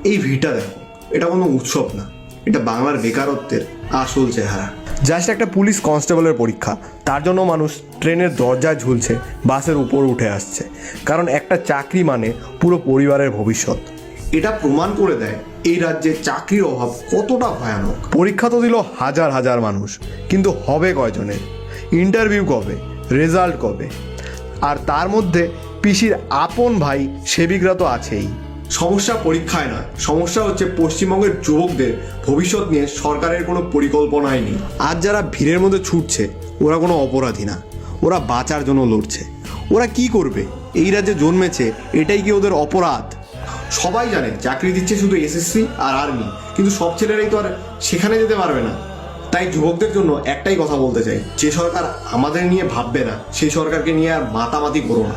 এই ভিটা দেখো, এটা কোনো উৎসব না, এটা বাংলার বেকারত্বের আসল চেহারা। জাস্ট একটা পুলিশ কনস্টেবলের পরীক্ষা, তার জন্য মানুষ ট্রেনের দরজায় ঝুলছে, বাসের উপর উঠে আসছে, কারণ একটা চাকরি মানে পুরো পরিবারের ভবিষ্যৎ। এটা প্রমাণ করে দেয় এই রাজ্যে চাকরির অভাব কতটা ভয়ানক। পরীক্ষা তো দিল হাজার হাজার মানুষ, কিন্তু হবে কয়জনের? ইন্টারভিউ কবে? রেজাল্ট কবে? আর তার মধ্যে পিসির আপন ভাই সেবিকরা তো আছেই। সমস্যা পরীক্ষায় নয়, সমস্যা হচ্ছে পশ্চিমবঙ্গের যুবকদের ভবিষ্যৎ নিয়ে সরকারের কোনো পরিকল্পনাই নেই। আজ যারা ভিড়ের মধ্যে ছুটছে ওরা কোনো অপরাধী না, ওরা বাঁচার জন্য লড়ছে। ওরা কি করবে? এই রাজ্যে জন্মেছে, এটাই কি ওদের অপরাধ? সবাই জানে চাকরি দিচ্ছে শুধু এসএসসি আর আর্মি, কিন্তু সব ছেলেরাই তো আর সেখানে যেতে পারবে না। তাই যুবকদের জন্য একটাই কথা বলতে চাই, যে সরকার আমাদের নিয়ে ভাববে না সেই সরকারকে নিয়ে আর মাতামাতি করো না।